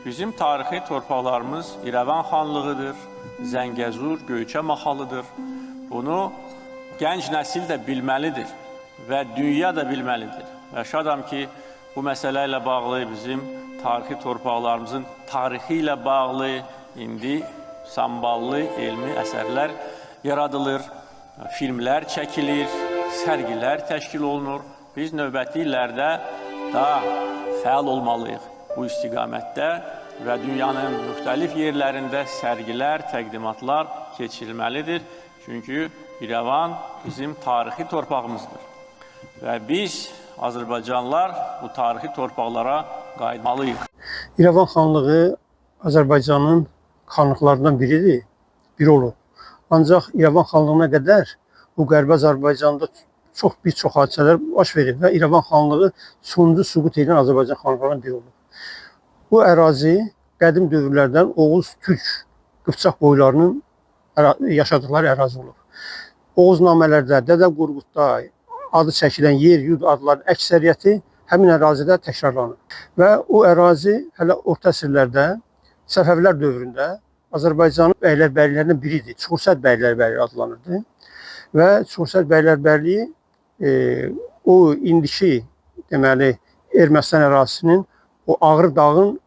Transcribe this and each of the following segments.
Bizim tarixi torpaqlarımız İrəvan xanlığıdır, Zəngəzur, Göyçə mahalıdır. Bunu gənc nəsil də bilməlidir və dünya da bilməlidir. Və şadam ki, bu məsələ ilə bağlı bizim tarixi torpaqlarımızın tarixi ilə bağlı indi samballı elmi əsərlər yaradılır, filmlər çəkilir, sərgilər təşkil olunur. Biz növbəti illərdə daha fəal olmalıyıq bu istiqamətdə və dünyanın müxtəlif yerlərində sərgilər, təqdimatlar keçirilməlidir. Çünki İrəvan bizim tarixi torpağımızdır və biz Azərbaycanlılar bu tarixi torpaqlara qayıtmalıyıq. İrəvan xanlığı Azərbaycanın xanlıqlarından biridir, biri olub. Ancaq İrəvan xanlığına qədər bu Qərbi Azərbaycanda bir çox hadisələr baş verib və İrəvan xanlığı sonuncu süqut edən Azərbaycan xanlıqlarından biri olub. Bu ərazi qədim dövrlərdən Oğuz, Türk, Qıpçaq boylarının yaşadıkları ərazi olub. Oğuznamələrdə, Dədə Qorqudda adı çəkilən yer, yurd adların əksəriyyəti həmin ərazidə təkrarlanır. Və o ərazi hələ orta əsrlərdə, Səfəvilər dövründə Azərbaycanın bəylərbərliklərindən biridir. Çuxursəd bəylərbərliyi adlanırdı. Və Çuxursəd bəylərbərliyi o indiki deməli Ermənistan ərazisinin o Ağrı dağın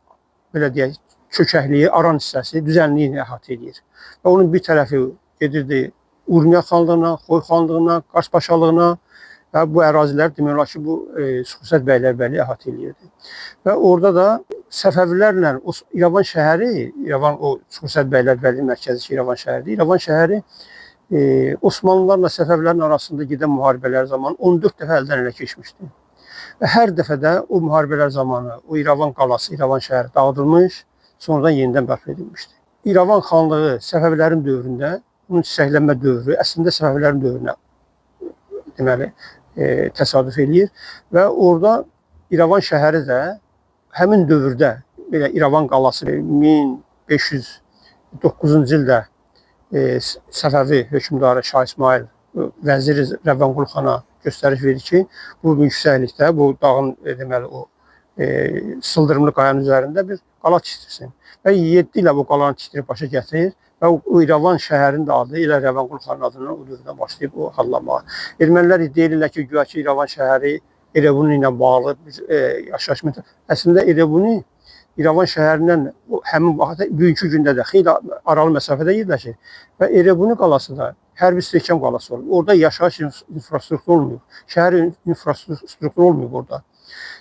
belə deyək çökəkliyi, aran hissəsi, düzənliyini əhatə edir. Və onun bir tərəfi gedirdi Urmiya xanlığına, Xoy xanlığına, Qars paşalığına və bu ərazilər demək olar ki, bu Çuxursəd bəylərbərliyi əhatə edirdi. Və orada da Səfəvilərlə o İrəvan şəhəri, İrəvan o Çuxursəd bəylərbərliyi mərkəzi İrəvan şəhəridir. İrəvan şəhəri Osmanlılarla Səfəvilərin arasında gedən müharibələr zamanı 14 dəfə əldən ələ keçmişdi. Və hər dəfə də o müharibələr zamanı o İrəvan qalası, İrəvan şəhəri dağıdılmış, sonradan yenidən bərpa edilmişdi. İrəvan xanlığı Səfəvilərin dövründə, bunun çiçəklənmə dövrü əslində Səfəvilərin dövrünə deməli təsadüf eləyir və orada İrəvan şəhəri də həmin dövrdə belə İrəvan qalası 1509-cu ildə Səfəvi hökmdarı Şah İsmail vəziri Rəvvənqulu xana göstəriş verir ki, bu yüksəklikdə, bu dağın deməli o sıldırımlı qayanın üzərində bir qala tikdirsin. Və 7 ilə bu qalanı tikdirib başa gətirir və o İrəvan şəhərinin də adı ilə Rəvvənqulu xanın adından o dövrdən başlayıb o adlanmağa. Ermənilər iddia edirlər ki, güya ki İrəvan şəhəri Erebuni ilə bağlı bir yaşayış məntəqəsi. Əslində Erebuni İrəvan şəhərindən həmin vaxtda bugünkü gündə də xeyli aralı məsafədə yerləşir və Erebuni qalası da hərbi istehkam qalası olub. Orada yaşayış infrastrukturu olmuyor. Şəhər infrastrukturu olmuyor orada.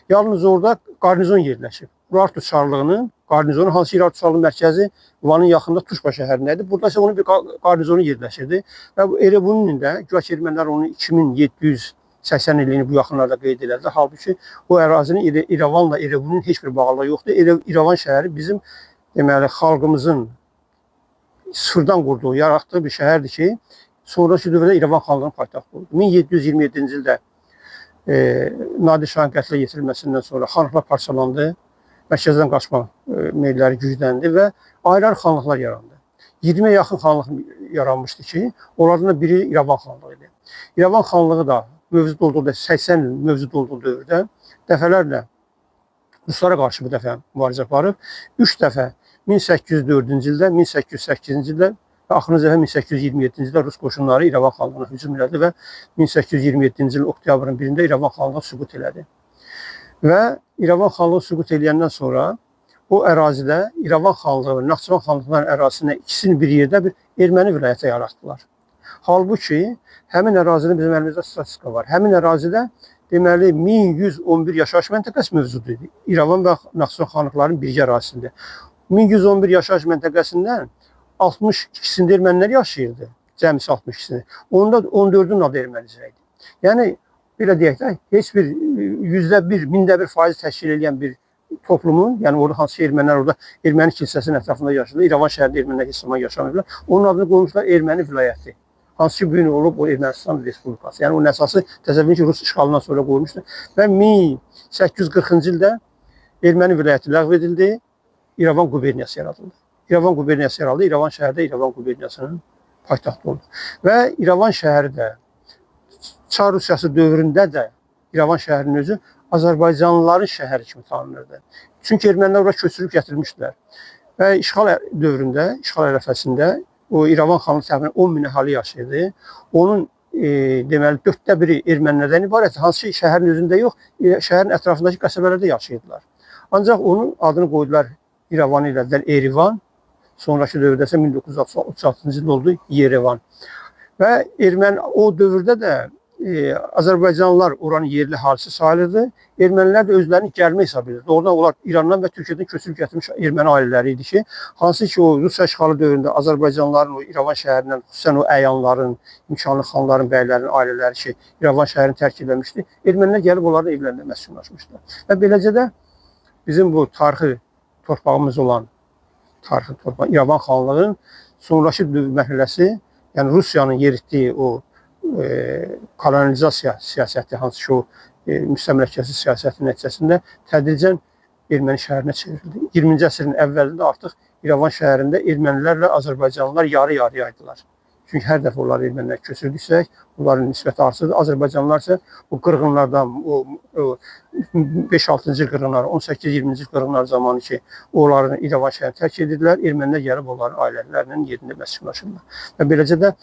Yalnız orada qarnizon yerləşib. Urartu Çarlığının qarnizonu, hansı Urartu Çarlığının mərkəzi Vanın yaxınında Tuşba şəhərindədir. Burada isə onun bir qarnizonu yerləşirdi və bu Erebuninin də güya ki ermənilər onu 2780 illiyini bu yaxınlarda qeyd edildi. Halbuki o ərazinin İrəvanla Erebuninin heç bir bağlılığı yoxdur. İrəvan şəhəri bizim deməli xalqımızın sıfırdan qurduğu, yaratdığı bir şəhərdir ki, sonraki dövrdə İrəvan xanlığının paytaxtı oldu. 1727-ci ildə Nadir Şahın qətlə yetirilməsindən sonra xanlıqlar parçalandı, mərkəzdən qaçma meylləri gücləndi və ayrı xanlıqlar yarandı. 20-yə yaxın xanlıq yaranmışdı ki, onlardan biri İrəvan xanlığı idi. İrəvan xanlığı da mövcud olduğu 80 il mövcud olduğu dövrdə dəfələrlə Ruslara qarşı bu dəfə mübarizə aparıb. 3 dəfə 1804-cü ildə, 1808-ci ildə və axırıncı dəfə 1827-ci ildə Rus qoşunları İrəvan xanlığına hücum elədi və 1827-ci il oktyabrın 1-də İrəvan xanlığı süqut elədi. Və İrəvan xanlığı süqut eləyəndən sonra o ərazidə İrəvan xanlığı və Naxçıvan xanlıqlarının ərazisində ikisini bir yerdə bir erməni vilayəti yaratdılar. Halbuki həmin ərazinin bizim əlimizdə statistika var. Həmin ərazidə deməli 1111 yaşayış məntəqəsi mövcud idi. İrəvan və Naxçıvan xanlıqlarının birgə ərazisində. 1111 yaşayış məntəqəsindən 62-sində ermənilər yaşayırdı. Cəmisi 62-sində. Onda 14-ün adı ermənicə idi. Yəni belə deyək də, heç bir %1, 1000% faiz təşkil edən bir toplumun, yəni orada hansı ermənilər orada erməni kilsəsinin ətrafında yaşayırlar, İrəvan şəhərində ermənilər heç zaman yaşamırlar. Onun adını qoymuşlar erməni vilayəti. Hansı ki, bu gün olub o Ermənistan Respublikası. Yəni onun əsası təsəvvür ki, Rus işğalından sonra qoymuşdur. Və 1840-cı ildə erməni vilayəti ləğv edildi, İrəvan quberniyası yaradıldı. İrəvan quberniyası yaradıldı, İrəvan şəhərdə İrəvan quberniyasının paytaxtı oldu. Və İrəvan şəhəri də Çar Rusiyası dövründə də İrəvan şəhərinin özü Azərbaycanlıların şəhəri kimi tanınırdı. Çünki ermənilər ora köçürüb gətirmişdilər. Və işğal dövründə, işğal ərəfəsində o İrəvan xanlığı təxminən 10 min əhali yaşayırdı. Onun deməli 1/4 ermənilərdən ibarət, hansı ki şəhərin özündə yox, şəhərin ətrafındakı qəsəbələrdə yaşayırdılar. Ancaq onun adını qoydular İrəvan elədilər Erivan. Sonraki dövrdə isə 1936-cı ildə oldu Yerevan. Və erməni o dövrdə də Azərbaycanlılar oranın yerli əhalisi sayılırdı. Ermənilər də özlərini gəlmə hesab edirdi. Oradan onlar İrandan və Türkiyədən köçürüb gətirmiş erməni ailələri idi ki, hansı ki o Rusiya işğalı dövründə Azərbaycanlıların o İrəvan şəhərindən, xüsusən o əyanların, imkanlı xanların, bəylərin ailələri ki, İrəvan şəhərini tərk etmişdi. Ermənilər gəlib onların evlərində məskunlaşmışlar. Və beləcə də bizim bu tarixi torpağımız olan tarixi torpaq İrəvan xanlığının sonraki mərhələsi, yəni Rusiyanın yeritdiyi o kolonizasiya siyasəti, hansı ki o müstəmləkəçi siyasətin nəticəsində tədricən erməni şəhərinə çevrildi. 20-ci əsrin əvvəlində artıq İrəvan şəhərində ermənilərlə Azərbaycanlılar yarı-yarıyaydılar. Çünki hər dəfə onları ermənilər köçürdüksək, onların nisbəti artırdı. Azərbaycanlılar isə o qırğınlardan, o 5-6-cı qırğınlar, 18-20-ci qırğınlar zamanı ki, onların İrəvan şəhərini tərk edirdilər, ermənilər gəlib onların ailələrinin yerində məskunlaşırlar. Və beləcə də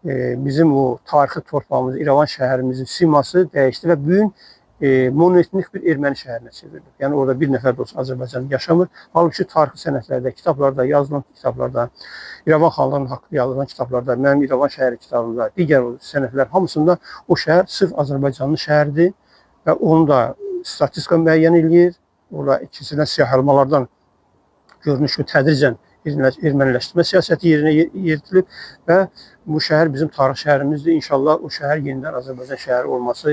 bizim o tarixi torpağımız, İrəvan şəhərimizin siması dəyişdi və bu gün monoetnik bir erməni şəhərinə çevrildi. Yəni orada bir nəfər də olsa Azərbaycan yaşamır. Halbuki tarixi sənədlərdə, kitablarda, yazılan kitablarda, İrəvan xanlığının haqqında yazılan kitablarda, mənim İrəvan şəhəri kitabında, digər sənədlər hamısında o şəhər sırf Azərbaycanlı şəhərdir və onu da statistika müəyyən eləyir. Orada keçirilən siyahılmalardan görünüş ki, tədricən erməniləşdirmə siyasəti yerinə yeritilib və bu şəhər bizim tarix şəhərimizdir. İnşallah o şəhər yenidən Azərbaycan şəhəri olması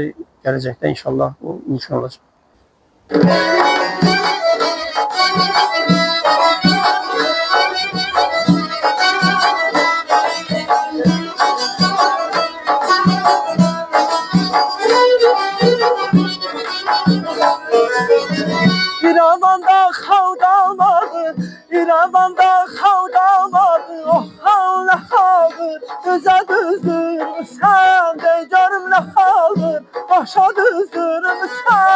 gələcəkdə inşallah mümkün olacaq. İrəvanda xalq almadı, İrəvanda xalq almadı, oh xalq nə xalqdır, özə düzdürmüsən, de görüm nə xalqdır, başa düzdürmüsən.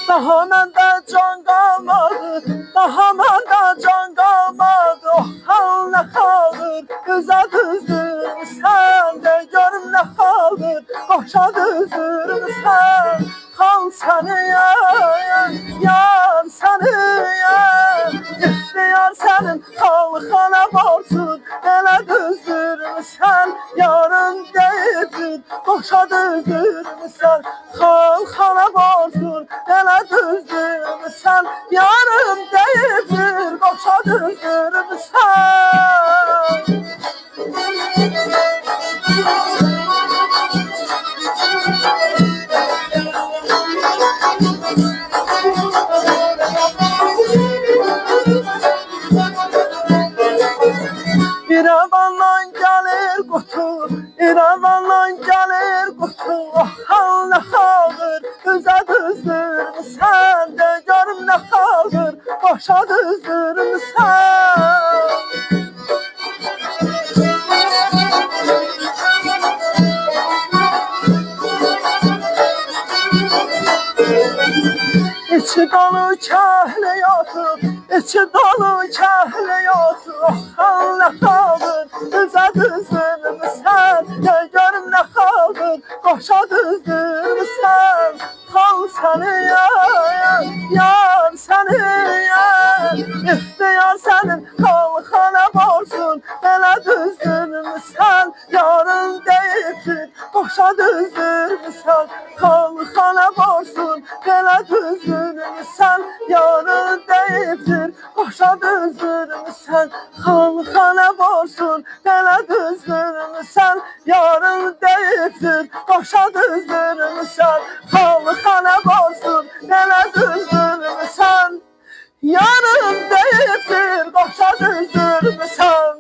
Daha məndə can qalmadı, daha məndə can qalmadı, oh xalq nə xalqdır, özə düzdürmüsən, de görüm nə xalqdır, başa düzdürmüsən. Xalq səni yar səni ixtiyar sənin, xalqana borcun, elə düzdürmüsən, yarın deyibdir, başa düzdürmüsən. Xalqana borcun, elə düzdürmüsən, yarın deyibdir, başa düzdürmüsən. İrəvandan gəlir qutu, İrəvandan gəlir qutu, oh xalq nə xalqdır, özə düzdürmüsən, de görüm nə xalqdır, başa düzdürmüsən. İçi dolu kəhliyatı, içi dolu kəhliyatı, oh xalq nə xalqdır, özə düzdürmüsən, de görüm nə xalqdır, başa düzdürmüsən. Xalq səni yar səni ixtiyar sənin, xalqana borcun, elə düzdürmüsən, yarın deyibdir, başa düzdürmüsən. Xalqana borcun, elə düzdürmüsən, yarın deyibdir, başa düzdürmüsən. Xalqana borcun, elə düzdürmüsən, yarın deyibdir, başa düzdürmüsən. Xalqana borcun, elə düzdürmüsən, yarın deyibdir, başa düzdürmüsən.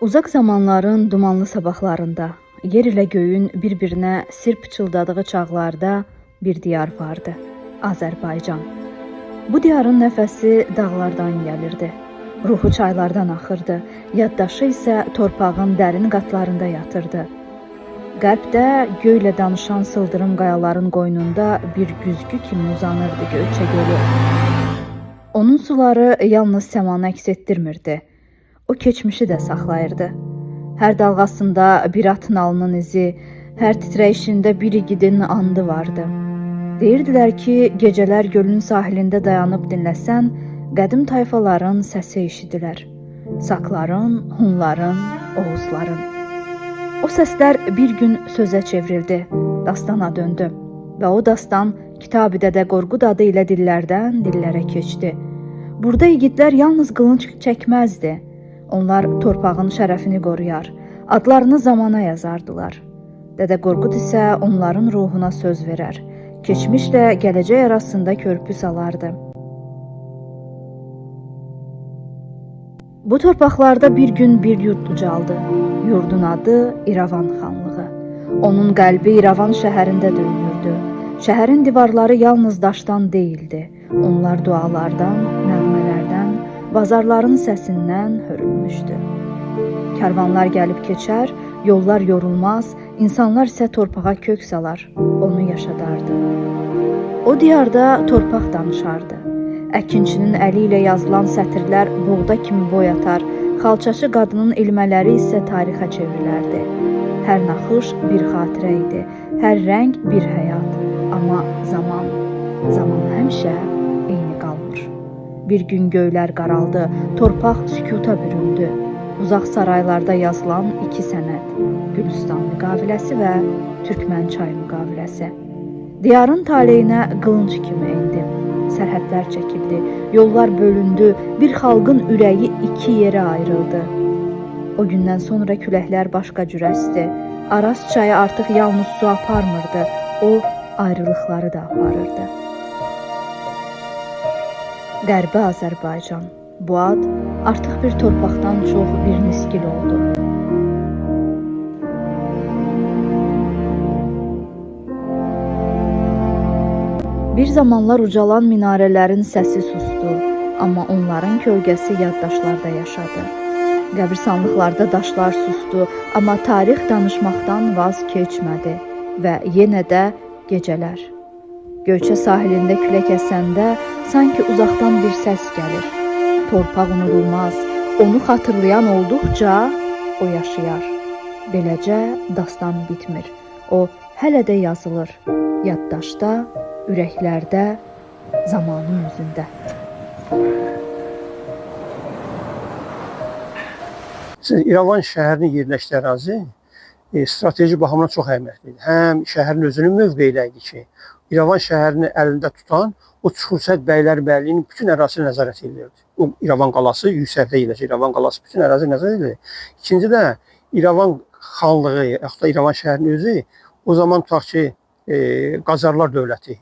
Uzaq zamanların dumanlı sabahlarında, yer ilə göyün bir-birinə sir pıçıldadığı çağlarda bir diyar vardı, Azərbaycan. Bu diyarın nəfəsi dağlardan gəlirdi. Ruhu çaylardan axırdı. Yaddaşı isə torpağın dərin qatlarında yatırdı. Qərbdə göylə danışan sıldırım qayaların qoynunda bir güzgü kimi uzanırdı Göyçə gölü. Onun suları yalnız səmanı əks etdirmirdi. O keçmişi də saxlayırdı. Hər dalğasında bir atın alnının izi, hər titrəyişində bir igidin andı vardı. Deyirdilər ki, gecələr gölün sahilində dayanıb dinləsən, qədim tayfaların səsi eşidilər. Sakların, Hunların, Oğuzların. O səslər bir gün sözə çevrildi, dastana döndü və o dastan Kitab-ı Dədə Qorqud adı ilə dillərdən dillərə keçdi. Burada igidlər yalnız qılınc çəkməzdi. Onlar torpağın şərəfini qoruyar, adlarını zamana yazardılar. Dədə Qorqud isə onların ruhuna söz verər, keçmişlə gələcək arasında körpü salardı. Bu torpaqlarda bir gün bir yurd ucaldı. Yurdun adı İrəvan xanlığı. Onun qəlbi İrəvan şəhərində döyünürdü. Şəhərin divarları yalnız daşdan deyildi. Onlar dualardan, nəğmələrdən, bazarların səsindən hörülmüşdü. Karvanlar gəlib keçər, yollar yorulmaz, insanlar isə torpağa kök salar, onu yaşadardı. O diyarda torpaq danışardı. Əkinçinin əli ilə yazılan sətirlər buğda kimi boy atar, xalçaçı qadının ilmələri isə tarixə çevrilərdi. Hər naxış bir xatirə idi, hər rəng bir həyat. Amma zaman həmişə eyni qalmır. Bir gün göylər qaraldı, torpaq sükuta büründü. Uzaq saraylarda yazılan iki sənəd, Gülüstan müqaviləsi və Türkmən çay müqaviləsi. Diyarın taleyinə qılınc kimi endi. Sərhədlər çəkildi, yollar bölündü, bir xalqın ürəyi iki yerə ayrıldı. O gündən sonra küləklər başqa cür əsdi. Araz çayı artıq yalnız su aparmırdı, o ayrılıqları da aparırdı. Qərbi Azərbaycan. Bu ad artıq bir torpaqdan çox bir niskil oldu. Bir zamanlar ucalan minarələrin səsi sustu, amma onların kölgəsi yaddaşlarda yaşadı. Qəbirstanlıqlarda daşlar sustu, amma tarix danışmaqdan vaz keçmədi və yenə də gecələr. Göyçə sahilində külək əsəndə sanki uzaqdan bir səs gəlir. Torpaq unudulmaz, onu xatırlayan olduqca o yaşayar. Beləcə dastan bitmir, o hələ də yazılır, yaddaşda, ürəklərdə, zamanın özündə. İrəvan şəhərinin yerləşdiyi ərazi strateji baxımdan çox əhəmiyyətlidir. Həm şəhərin özünün mövqeyi ilə idi ki, İrəvan şəhərini əlində tutan o Çuxursəd bəylərbəyliyin bütün ərazisi nəzarət edilirdi. O İrəvan qalası yüksəkdə yerləşir. İrəvan qalası bütün ərazi nəzarət edilir. İkinci də İrəvan xanlığı, yaxud da İrəvan şəhərinin özü o zaman tutaq ki, Qacarlar dövləti,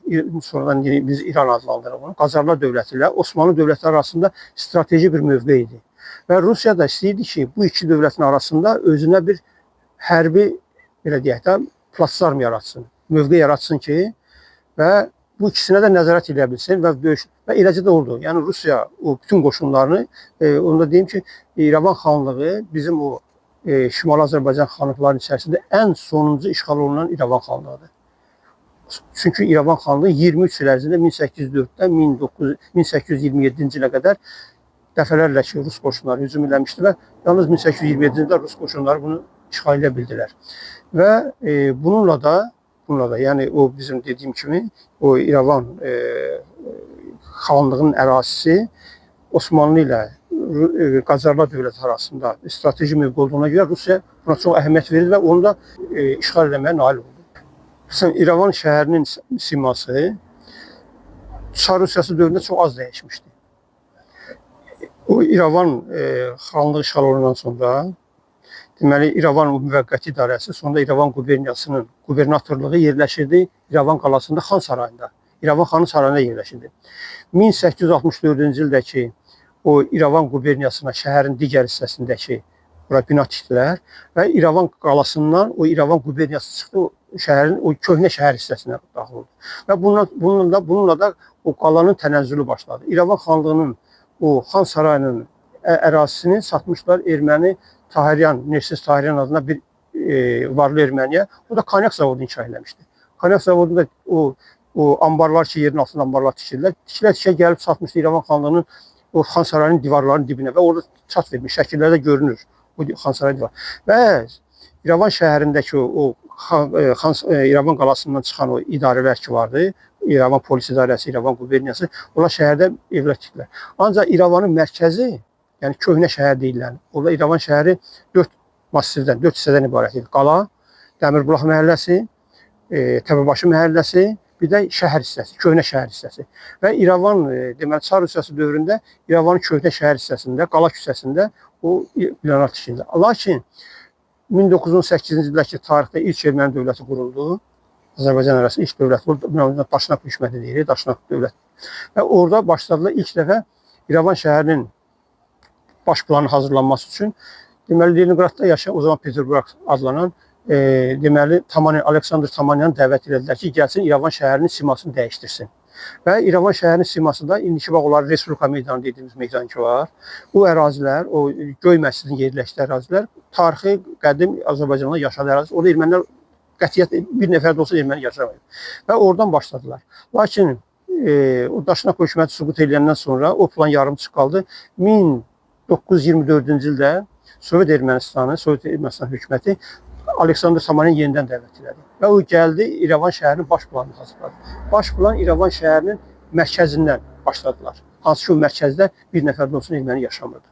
sonradan biz İran adlandırırıq bunu, Qacarlar dövləti ilə Osmanlı dövləti arasında strateji bir mövqe idi. Və Rusiya da istəyirdi ki, bu iki dövlətin arasında özünə bir hərbi, belə deyək də, platform yaratsın, mövqe yaratsın ki, və bu ikisinə də nəzarət edə bilsin və eləcə də oldu. Yəni Rusiya o bütün qoşunlarını, onu da deyim ki, İrəvan xanlığı bizim o Şimali Azərbaycan xanlıqlarının içərisində ən sonuncu işğal olunan İrəvan xanlığıdır. Çünki İrəvan xanlığı 23 il ərzində 1804-dən 1827-ci ilə qədər dəfələrlə ki, Rus qoşunları hücum eləmişdi və yalnız 1827-ci ildə Rus qoşunları bunu işğal edə bildilər. Və bununla da, yəni o bizim dediyim kimi, o İrəvan xanlığının ərazisi Osmanlı ilə Qacarlar dövləti arasında strateji mövqe olduğuna görə Rusiya buna çox əhəmiyyət verir və onu da işğal eləməyə nail oldu. İrəvan şəhərinin siması Çar Rusiyası dövründə çox az dəyişmişdi. O İrəvan xanlığı işğal olundan sonra, deməli İrəvan müvəqqəti idarəsi, sonra İrəvan quberniyasının qubernatorluğu yerləşirdi İrəvan qalasında Xan sarayında. İrəvan xanın sarayında yerləşirdi. 1864-cü ildəki o İrəvan quberniyasına şəhərin digər hissəsindəki Bura bina tikdilər və İrəvan qalasından o İrəvan quberniyası çıxdı, o şəhərin o köhnə şəhər hissəsinə daxil oldu. Və bununla da o qalanın tənəzzülü başladı. İrəvan xanlığının o xan sarayının ərazisini satmışlar erməni Tahiryan, Nerses Tahiryan adına bir varlı erməniyə. O da konyak zavodu inşa eləmişdi. Konyak zavodunda o ambarlar ki, yerin altında ambarlar tikirlər. Tikilər gəlib satmışdı İrəvan xanlığının o xan sarayının divarlarının dibinə və orada çat vermiş, şəkillərdə görünür o xan sarayı divar. Və İrəvan şəhərindəki İrəvan qalasından çıxan o idarələr ki vardı, İrəvan polis idarəsi, İrəvan quberniyası, onlar şəhərdə evlər tikdilər. Ancaq İrəvanın mərkəzi, yəni köhnə şəhər deyirlər. Orada İrəvan şəhəri 4 massivdən, 4 hissədən ibarət idi. Qala, Dəmirbulaq məhəlləsi, Təbəbaşı məhəlləsi, bir də şəhər hissəsi, köhnə şəhər hissəsi. Və İrəvan, deməli, Çar Rusiyası dövründə İrəvanın köhnə şəhər hissəsində, Qala küçəsində o binalar tikildi. Lakin 1918-ci ildəki tarixdə ilk erməni dövləti quruldu. Azərbaycan arasında ilk dövlət quruldu. Daşnaq hökuməti deyirik, Daşnaq dövlət. Və orada başladılar ilk dəfə İrəvan şəhərinin baş planı hazırlanması üçün deməli Leningradda yaşayan, o zaman Peterburq adlanan deməli Aleksandr Tamanyan dəvət edildilər ki, gəlsin İrəvan şəhərinin simasını dəyişdirsin. Və İrəvan şəhərinin siması da indiki bax onların Respublika meydanı dediyimiz meydan ki var. O ərazilər, o Göy məscidin yerləşdiyi ərazilər tarixi qədim Azərbaycanda yaşadığı ərazilər. Orada ermənilər qətiyyət bir nəfər də olsa erməni yaşamayıb. Və oradan başladılar. Lakin o Daşnaq hökuməti süqut edəndən sonra o plan yarımçıq qaldı. 1924-cü ildə Sovet Ermənistan hökuməti Aleksandr Tamanyan yenidən dəvət elədi. Və o gəldi, İrəvan şəhərinin baş planını hazırladı. Baş plan İrəvan şəhərinin mərkəzindən başladılar. Hansı ki, o mərkəzdə bir nəfər də olsun erməni yaşamırdı.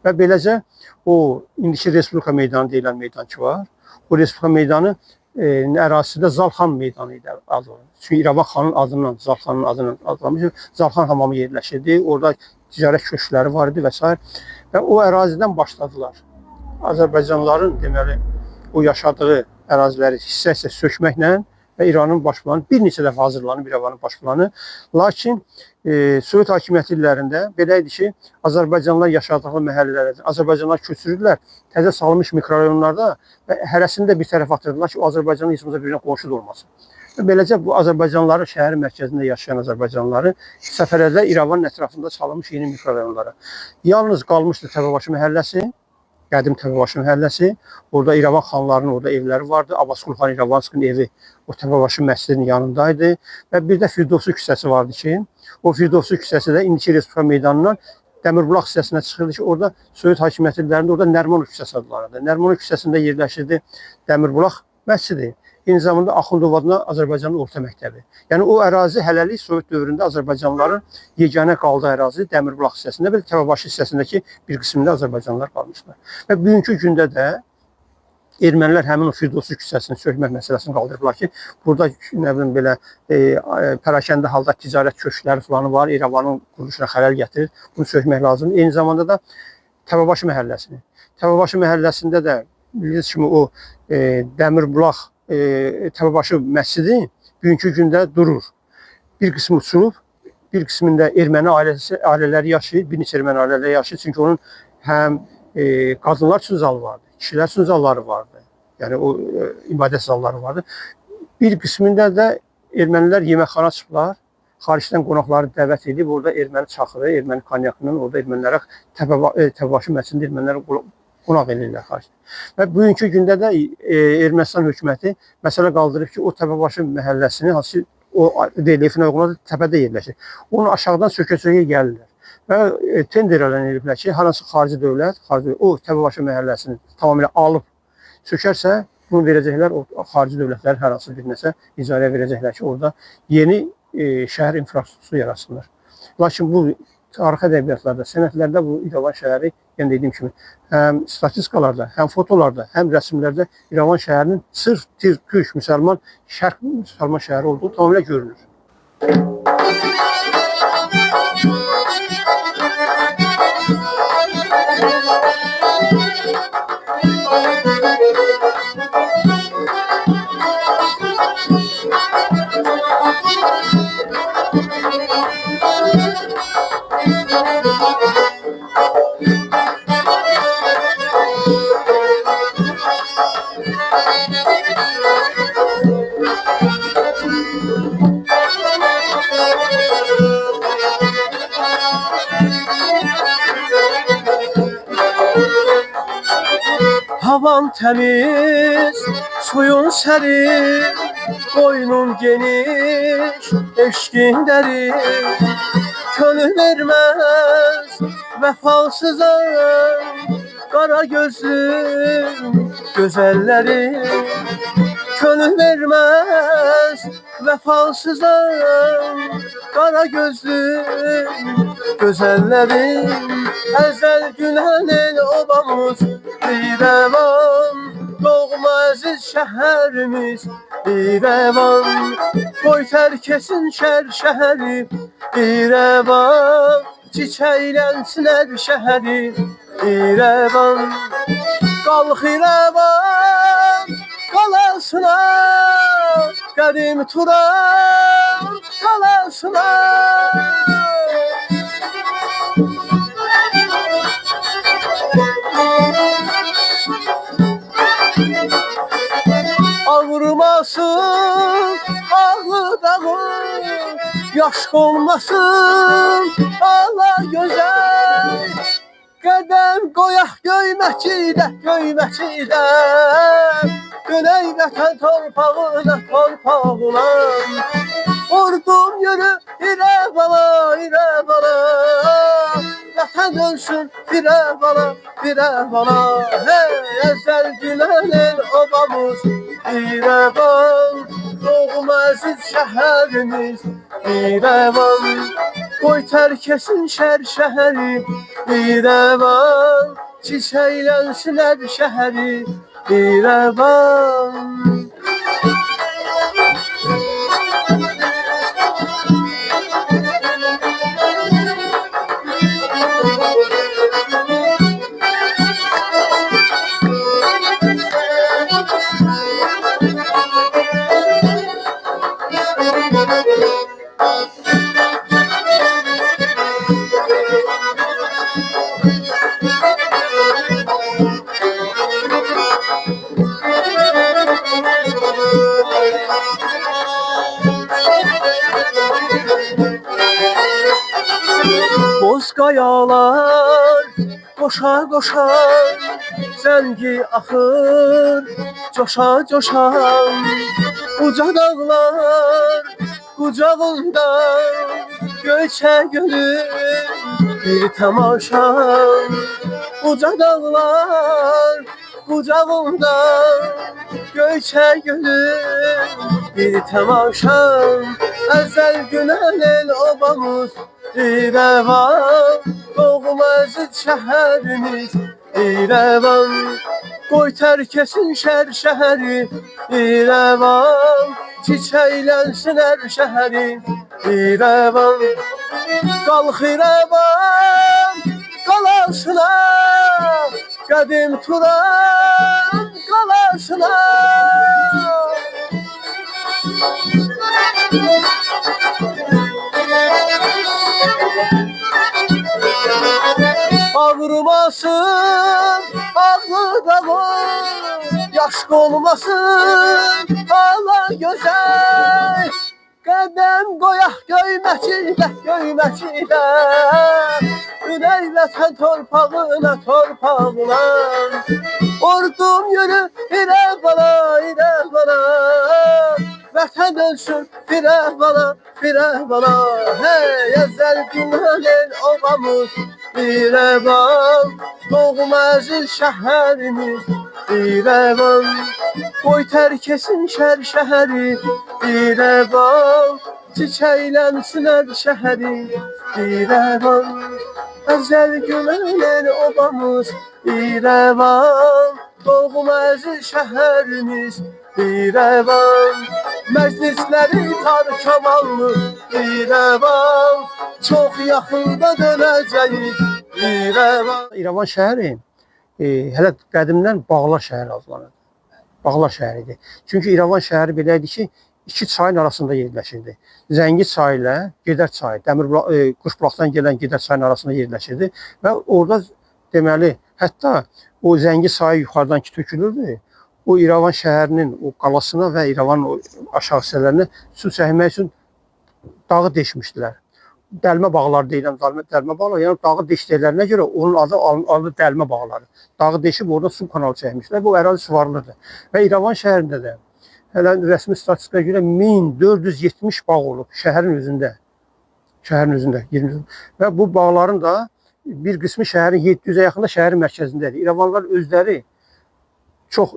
Və beləcə o indiki Respublika meydanı deyilən meydan ki var. O Respublika meydanı ərazisində Zalxan meydanı idi adlanır. Çünki İrəvan xanın adından, Zalxanın adından adlanmış. Zalxan hamamı yerləşirdi. Orada ticarət köşkləri var idi və s. Və o ərazidən başladılar. Azərbaycanlıların deməli o yaşadığı əraziləri hissə-hissə sökməklə və İranın baş planı bir neçə dəfə hazırlanıb İrəvanın baş planı. Lakin Sovet hakimiyyəti illərində belə idi ki, Azərbaycanlılar yaşadığı məhəllələrdə Azərbaycanlılar köçürürlər, təzə salınmış mikrorayonlarda və hərəsini də bir tərəf atırdılar ki, o Azərbaycanlı heç olmasa birinə qonşu da olmasın. Və beləcə bu Azərbaycanlıların şəhərin mərkəzində yaşayan Azərbaycanlıları səfərlərdə İrəvanın ətrafında salınmış yeni mikrorayonlara. Yalnız qalmışdı Təbəbaşı məhəlləsi, qədim Təbəbaşı məhəlləsi. Orada İrəvan xanlarının orada evləri vardı. Abbasqulu xan İrəvanskinin evi o Təbəbaşı məscidinin yanındaydı. Və bir də Firdovsu küçəsi vardı ki, o Firdovsu küçəsi də indiki Respublika meydanından Dəmirbulaq hissəsinə çıxırdı ki, orada Sovet hakimiyyəti illərində orada Nərmanov küçəsi adlanırdı. Nərmanov küçəsində yerləşirdi Dəmirbulaq məscidi. Eyni zamanda Axundov adına Azərbaycanın orta məktəbi. Yəni o ərazi hələlik Sovet dövründə Azərbaycanlıların yeganə qaldığı ərazi Dəmirbulaq hissəsində və Təbəbaşı hissəsindəki bir qismində Azərbaycanlılar qalmışlar. Və bugünkü gündə də ermənilər həmin o Firdovsu küçəsini sökmək məsələsini qaldırıblar ki, burada nə bilim belə pərakəndə halda ticarət köşkləri falan var, İrəvanın quruluşuna xələl gətirir. Bunu sökmək lazımdır. Eyni zamanda da Təbəbaşı məhəlləsini. Təbəbaşı məhəlləsində də bildiyiniz kimi o Dəmirbulaq Təbəbaşı məscidi bugünkü gündə durur. Bir qismi uçulub, bir qismində erməni ailələri yaşayır, bir neçə erməni ailələri yaşayır. Çünki onun həm qadınlar üçün zalı vardı, kişilər üçün zalları vardı. Yəni o ibadət zalları vardı. Bir qismində də ermənilər yeməkxana çıxıblar. Xaricdən qonaqları dəvət edib, orada erməni çaxırı, erməni konyakından orada ermənilərə Təbəbaşı məscidində ermənilərə qonaq edirlər xaricdən. Və bugünkü gündə də Ermənistan hökuməti məsələ qaldırıb ki, o Təbəbaşı məhəlləsini, hansı ki, o relyefinə uyğun təpədə yerləşir. Onu aşağıdan sökə-sökə gəlirlər. Və tender elan ediblər ki, hansı xarici dövlət, o Təbəbaşı məhəlləsini tamamilə alıb sökərsə, bunu verəcəklər, o xarici dövlətlərin hər hansı bir nəsə icarəyə verəcəklər ki, orada yeni şəhər infrastrukturu yaratsınlar. Lakin bu tarixi ədəbiyyatlarda, sənətlərdə bu İrəvan şəhəri, yəni dediyim kimi, həm statistikalarda, həm fotolarda, həm rəsmlərdə İrəvan şəhərinin sırf türk, müsəlman, şərq müsəlman şəhəri olduğu tamamilə görünür. Havan temiz, suyun serin, boynun geniş, eşkin derin. Könül vermez vefasıza, kara gözlüm güzelleri. Könül vermez vefasıza, kara gözlüm güzelleri. Ezel günahın obamız İrəvan, doğma əziz şəhərimiz İrəvan. Qoy tərkesin şər şəhəri İrəvan, çiçəylənsin hər şəhəri İrəvan. Qalx İrəvan qalasına, qədim Turan qalasına. Ağrımasın ağlı dağı, yaş olmasın ala gözəl. Qədəm qoyaq göyməçidə, göyməçidə, dönək vətən torpağına, torpağına. Ordum yürü İrəvana, İrəvana, vətən dönsün İrəvana, İrəvana. Hey, əzəl günənin obamız İrəvan, doğma əziz şəhərimiz İrəvan. Qoy tərkesin şər şəhəri İrəvan, çiçəylənsin hər şəhəri İrəvan. Boz qayalar qoşa qoşa, zəngi axır coşa coşa. Uca dağlar qucağında, göyçə gönül bir tamaşa. Uca dağlar qucağında, göyçə gönül bir tamaşa. Əzəl günənin obamız İrəvan, doğma əziz şəhərimiz İrəvan. Qoy tərkesin şər şəhəri İrəvan, çiçəylənsin hər şəhəri İrəvan. Qalx İrəvan qalasına, qədim Turan qalasına. Ağrımasın ağlı dağı, yaş olmasın ala gözəl. Qədəm qoyaq göyməçidə, göyməçidə, dönək vətən torpağına, torpağına. Ordum yürü İrəvana, İrəvana, vətən dönsün İrəvana, İrəvana. Hey, əzəl günənin obamız İrəvan, doğma əziz şəhərimiz İrəvan. Qoy tərkesin şər şəhəri İrəvan, çiçəylənsin hər şəhəri İrəvan. Əzəl günənin obamız İrəvan, doğma əziz şəhərimiz İrəvan. Məclisləri tar kamallı İrəvan, çox yaxında dönəcəyik İrəvan. İrəvan şəhəri hələ qədimdən Bağlar şəhəri adlanır. Bağlar şəhəridir. Çünki İrəvan şəhəri belə idi ki, iki çayın arasında yerləşirdi. Zəngi çayı ilə Gedər çayı, Quşbulaqdan gələn Gedər çayının arasında yerləşirdi və orada deməli, hətta o Zəngi çayı yuxarıdan ki tökülürdü. O İrəvan şəhərinin o qalasına və İrəvanın o aşağı hissələrinə su çəkmək üçün dağı deşmişdilər. dəlmə bağları deyilən dəlmə bağları, yəni dağı deşdiklərinə görə onun adı dəlmə bağları. Dağı deşib oradan su kanalı çəkmişlər. Bu ərazi suvarılıdır. Və İrəvan şəhərində də hələ rəsmi statistikaya görə 1470 bağ olub şəhərin özündə. Şəhərin özündə 20. Və bu bağların da bir qismi şəhərin 700-ə yaxında şəhərin mərkəzindədir. İrəvanlılar özləri çox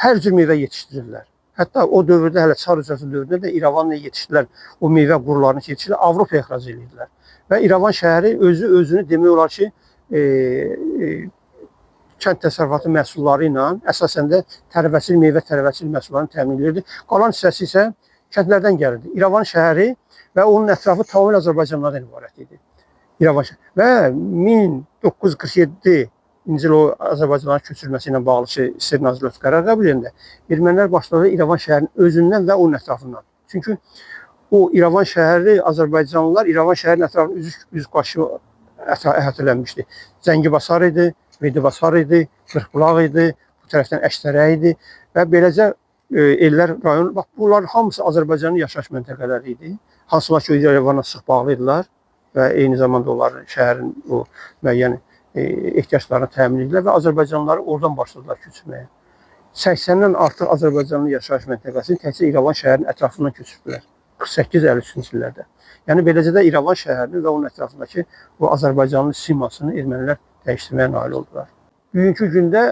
hər cür meyvə yetişdirirlər. Hətta o dövrdə, hələ Çar Rusiyası dövründə də İrəvanla yetişdilər, o meyvə qurlarını yetişdilər, Avropaya ixrac edirdilər. Və İrəvan şəhəri özünü demək olar ki, kənd təsərrüfatı məhsulları ilə əsasən də tərəvəçil, meyvə tərəvəçil məhsullarını təmin edirdi. Qalan hissəsi isə kəndlərdən gəlirdi. İrəvan şəhəri və onun ətrafı tamamilə azərbaycanlılardan ibarət idi. İrəvan şəhəri. Və 1947 İncil o Azərbaycanların köçürülməsi ilə bağlı İstintaq Nazirliyi qərar qəbul edəndə ermənilər başladı İrəvan şəhərinin özündən və onun ətrafından. Çünki o İrəvan şəhəri Azərbaycanlılar İrəvan şəhərinin ətrafını üzqaşı əhatələnmişdi. Zəngibasar idi, Mehdibasar idi, Qırxbulaq idi, bu tərəfdən Əştərə idi və beləcə ellər rayonu, bax bunlar hamısı Azərbaycanın yaşayış məntəqələri idi. Hansılar ki İrəvana sıx bağlı idilər və eyni zamanda onlar şəhərin o müəyyən ehtiyaclarını təmin edirlər və Azərbaycanlıları oradan başladılar köçürməyə. 80-dən artıq Azərbaycanlı yaşayış məntəqəsini təkcə İrəvan şəhərinin ətrafından köçürdülər. 48-53-cü illərdə. Yəni beləcə də İrəvan şəhərinin və onun ətrafındakı bu Azərbaycanlı simasını ermənilər dəyişdirməyə nail oldular. Bugünkü gündə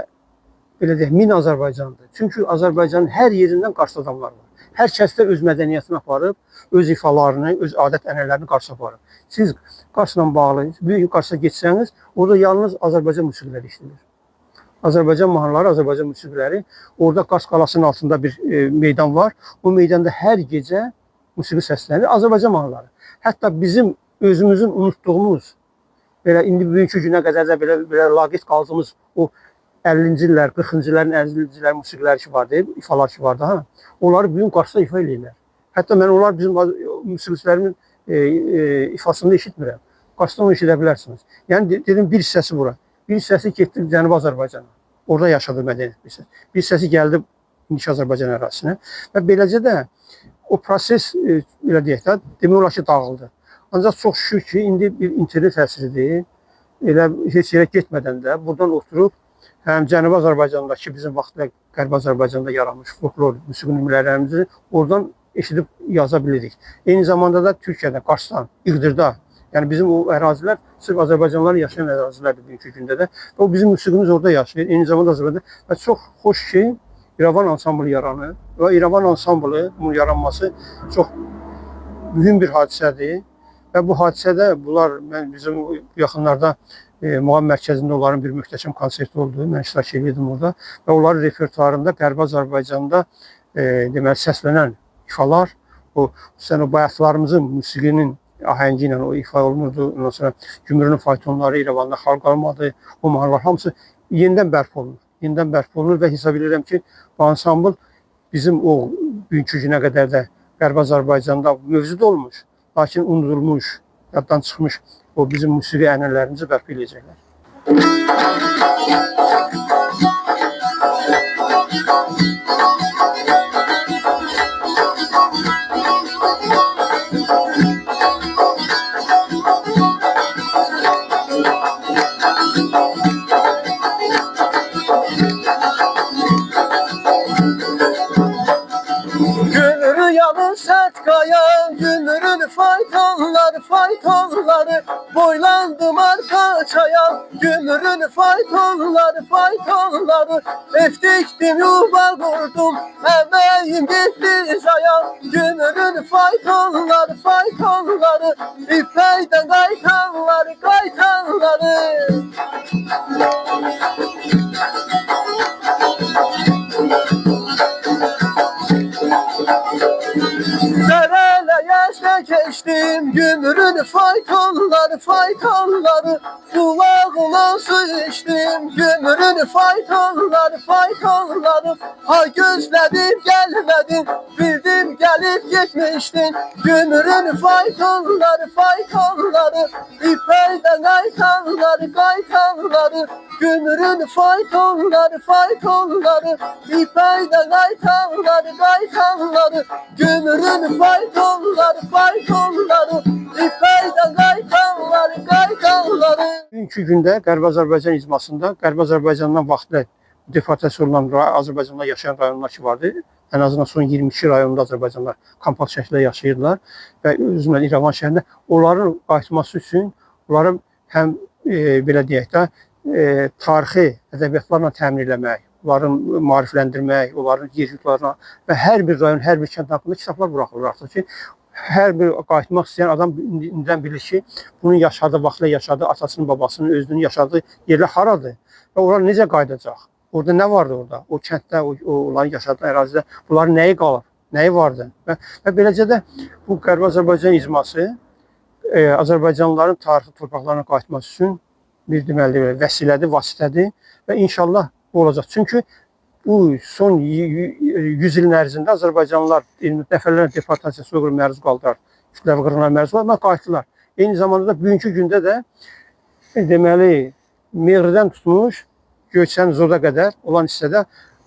belə deyək, min Azərbaycandır. Çünki Azərbaycanın hər yerindən Qarslı adamlar var. Hər kəsdə öz mədəniyyətini aparıb, öz ifalarını, öz adət-ənənələrini Qarsa aparıb. Siz Qarsla bağlı, büyük Qarsa getsəniz, orada yalnız Azərbaycan musiqiləri işlənir. Azərbaycan mahnıları, Azərbaycan musiqiləri. Orada Qars qalasının altında bir meydan var. O meydanda hər gecə musiqi səslənir. Azərbaycan mahnıları. Hətta bizim özümüzün unutduğumuz, belə indi bugünkü günə qədər də belə laqeyd qaldığımız o 50-ci illər, 40-cı illərin, 50-ci illərin musiqiləri ki vardı, ifalar ki vardı, ha. Onları bugün Qarsda ifa edirlər. Hətta mən onlar bizim musiqiçilərimin ifasını eşitmirəm. Qarsda onu eşidə bilərsiniz. Yəni dedim bir hissəsi bura. Bir hissəsi getdi Cənubi Azərbaycana. Orada yaşadı mədəniyyət bir hissəsi. Bir hissəsi gəldi indiki Azərbaycan ərazisinə. Və beləcə də o proses, elə deyək də, demək olar ki dağıldı. Ancaq çox şükür ki, indi bir internet təsiridir. Elə heç yerə getmədən də buradan oturub həm Cənubi Azərbaycandakı bizim vaxtda Qərbi Azərbaycanda yaranmış folklor musiqi nümunələrimizi oradan eşidib yaza bilirik. Eyni zamanda da Türkiyədə, Qarsdan, İğdirdə, yəni bizim o ərazilər sırf Azərbaycanlıların yaşayan ərazilərdir bugünkü gündə də. Və o bizim musiqimiz orada yaşayır. Eyni zamanda Azərbaycanda və çox xoş ki, İrəvan ansamblı yaranır və İrəvan ansamblı bunun yaranması çox mühüm bir hadisədir. Və bu hadisədə bunlar, bizim yaxınlarda Muğam mərkəzində onların bir möhtəşəm konserti oldu. Mən iştirak edirdim orada və onların repertuarında Qərbi Azərbaycanda deməli səslənən ifalar, o bayatlarımızın musiqinin ahəngi ilə o ifa olunurdu. Ondan sonra Gümrünün faytonları İrəvanda xalq almadı. O mahnılar hamısı yenidən bərpa olunur. Yenidən bərpa olunur və hesab edirəm ki, bu ansambl bizim o bugünkü günə qədər də Qərbi Azərbaycanda mövcud olmuş, lakin unudulmuş, yaddan çıxmış o bizim musiqi ənənələrimizi bərpa edəcəklər. Gümrün faytonları boylandım arka çaya. Gümrün faytonları eftikdim yuva kurdum, emeğim gitti zaya. Gümrün faytonları ipeyden kaytanları geçtim Gümrün faytonları kulağına su içtim Gümrün Gömürün faytonları ha gözledim gelmedin bildim gelip gitmiştin. Gömürün faytonları İpeyden kaytanları Gömürün faytonları İpeyden kaytanları Gömürün faytonları İpeyden kaytanları. Bugünkü gündə Qərbi Azərbaycan icmasında Qərbi Azərbaycandan vaxtlı deportasiya olunan Azərbaycanda yaşayan rayonlar ki vardı. Ən azından son 22 rayonda Azərbaycanlılar kompakt şəkildə yaşayırlar və özümlə İrəvan şəhərində onların qayıtması üçün onları həm belə deyək də tarixi ədəbiyyatlarla təmin etmək, onların maarifləndirmək, onların yer yurtlarına və hər bir rayon, hər bir kənd haqqında kitablar buraxılır artıq ki, hər bir qayıtmaq istəyən adam indidən bilir ki, bunun yaşadığı, vaxtla yaşadığı, atasının, babasının, özünün yaşadığı yerlər haradır və onlar necə qayıdacaq? Orada nə vardı orada? O kənddə, onların yaşadığı ərazidə bunların nəyi qalır, nəyi vardı? Və beləcə də bu Qərbi Azərbaycan icması Azərbaycanlıların tarixi torpaqlarına qayıtması üçün bir deməli vəsilədir, vasitədir və inşallah bu olacaq. Çünki bu son 100 ilin ərzində Azərbaycanlılar dəfələrlə deportasiyaya soyqırıma məruz qaldılar, kütləvi qırğınlara məruz qaldılar, amma qayıtdılar. Eyni zamanda da bugünkü gündə də deməli Meğridən tutmuş Göyçənin Zoda qədər olan hissədə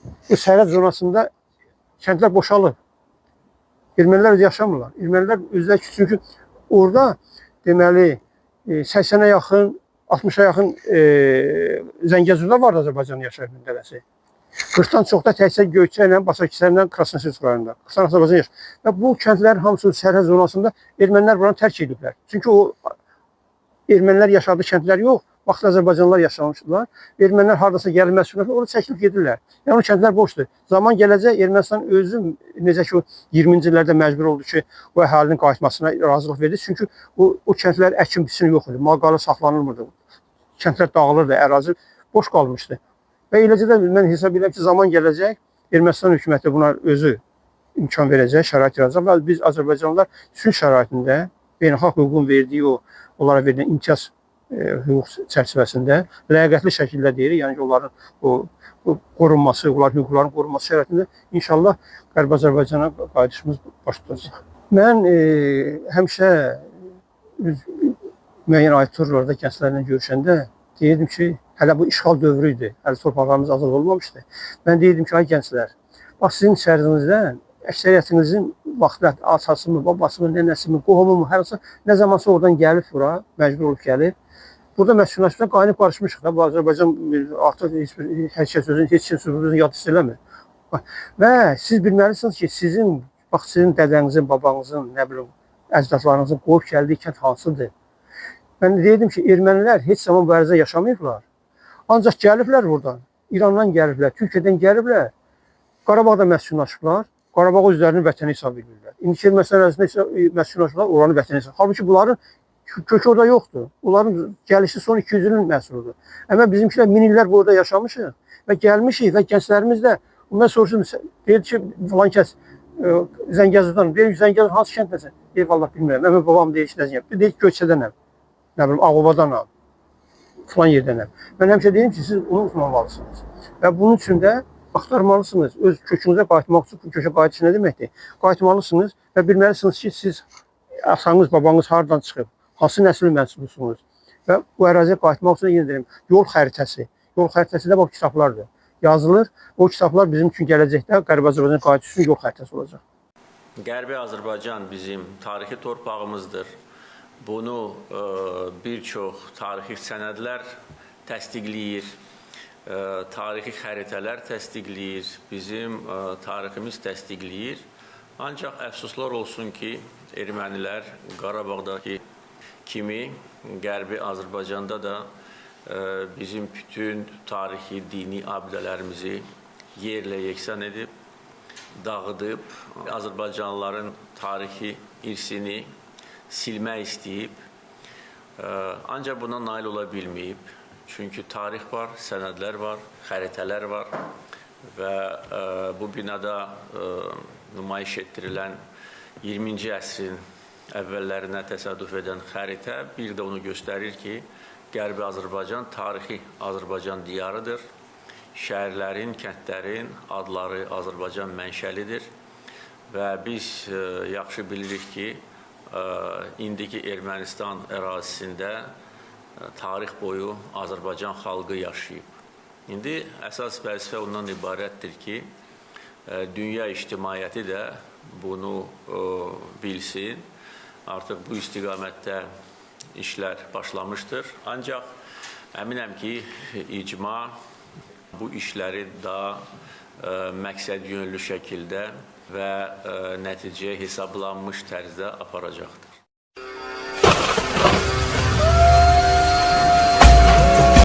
bu sərhəd zonasında kəndlər boşalıb. Ermənilər yaşamırlar. Ermənilər özləri ki, çünki orada deməli 80-ə yaxın, 60-a yaxın Zəngəzurda vardı Azərbaycanın yaşayan müddəvəsi. 40-dan çox da təkcə Göyçə ilə, Basakisərlə, Krasnoselsk rayonunda. 40 Azərbaycan yaşayır. Və bu kəndlərin hamısı sərhəd zonasında ermənilər buranı tərk ediblər. Çünki o ermənilər yaşadığı kəndlər yox, vaxtlı Azərbaycanlılar yaşamışdılar. Ermənilər hardasa gəlmək üçün orada çəkilib gedirlər. Yəni o kəndlər boşdur. Zaman gələcək Ermənistan özü necə ki o 20-ci illərdə məcbur oldu ki, o əhalinin qayıtmasına razılıq verdi. Çünki o kəndlər əkin biçini yox idi. Mal-qala saxlanılmırdı. Kəndlər dağılırdı, ərazi boş qalmışdı. Və eləcə də mən hesab edirəm ki, zaman gələcək, Ermənistan hökuməti buna özü imkan verəcək, şərait yaradacaq və biz Azərbaycanlılar sülh şəraitində beynəlxalq hüququn verdiyi onlara verilən imtiyaz hüquq çərçivəsində ləyaqətli şəkildə deyirik, yəni ki, onların qorunması, onların hüquqlarının qorunması şəraitində inşallah Qərbi Azərbaycana qayıdışımız baş tutacaq. Mən həmişə müəyyən auditoriyalarda gənclərlə görüşəndə deyirdim ki, hələ bu işğal dövrü idi, hələ torpaqlarımız azad olmamışdı. Mən deyirdim ki, ay gənclər, bax sizin içərinizdən əksəriyyətinizin vaxtı atasımı, babasımı, nənəsimi, qohumumu, hər hansı nə zamansa oradan gəlib bura, məcbur olub gəlib. Burada məskunlaşmada qaynıb qarışmışıq da, bu Azərbaycan artıq hər kəs özünü, heç kim sürüldüyünü yad hiss eləmir. Və siz bilməlisiniz ki, sizin dədənizin, babanızın, nə bilim, əcdadlarınızın qoyub gəldiyi kənd hansıdır? Mən deyirdim ki, ermənilər heç zaman bu ərazidə yaşamayıblar. Ancaq gəliblər buradan, İrandan gəliblər, Türkiyədən gəliblər, Qarabağda məskunlaşıblar, Qarabağı özlərinin vətəni hesab edirlər. İndiki Ermənistan ərazisində məskunlaşıblar, oranı vətəni hesab edirlər. Halbuki bunların kökü orada yoxdur. Onların gəlişi son 200 ilin məhsuludur. Amma bizimkilər min illər burada yaşamışıq və gəlmişik və gənclərimiz də bundan soruşum, deyir ki, falan kəs Zəngəzurdan, deyir ki, Zəngəzur hansı kənddəsən? Deyir, vallahi bilmirəm, əmə babam deyir ki, Zəngəzur, deyir ki, Göyçədənəm, nə bilim, Ağobadanam, falan yerdənəm. Mən həmişə deyim ki, siz onu unutmamalısınız və bunun üçün də axtarmalısınız, öz kökünüzə qayıtmaq üçün, bu kökə qayıtış nə deməkdir? Qayıtmalısınız və bilməlisiniz ki, siz atanız, babanız haradan çıxıb, hansı nəsil mənsubusunuz və bu əraziyə qayıtmaq üçün yenə deyim, yol xəritəsi də bu kitablardır. Yazılır, o kitablar bizim üçün gələcəkdə Qərbi Azərbaycan qayıtış üçün yol xəritəsi olacaq. Qərbi Azərbaycan bizim tarixi torpağımızdır. Bunu bir çox tarixi sənədlər təsdiqləyir, tarixi xəritələr təsdiqləyir, bizim tariximiz təsdiqləyir. Ancaq əfsuslar olsun ki, ermənilər Qarabağdakı kimi Qərbi Azərbaycanda da bizim bütün tarixi, dini abidələrimizi yerlə yeksan edib, dağıdıb, Azərbaycanlıların tarixi irsini silmək istəyib, ancaq buna nail ola bilməyib. Çünki tarix var, sənədlər var, xəritələr var və bu binada nümayiş etdirilən 20-ci əsrin əvvəllərinə təsadüf edən xəritə bir də onu göstərir ki, Qərbi Azərbaycan tarixi Azərbaycan diyarıdır şəhərlərin, kəndlərin adları Azərbaycan mənşəlidir və biz yaxşı bilirik ki, indiki Ermənistan ərazisində tarix boyu Azərbaycan xalqı yaşayıb. İndi əsas vəzifə ondan ibarətdir ki, dünya ictimaiyyəti də bunu bilsin. Artıq bu istiqamətdə işlər başlamışdır. Ancaq əminəm ki, icma bu işləri daha məqsədyönlü şəkildə və nəticəyə hesablanmış tərzdə aparacaqdır.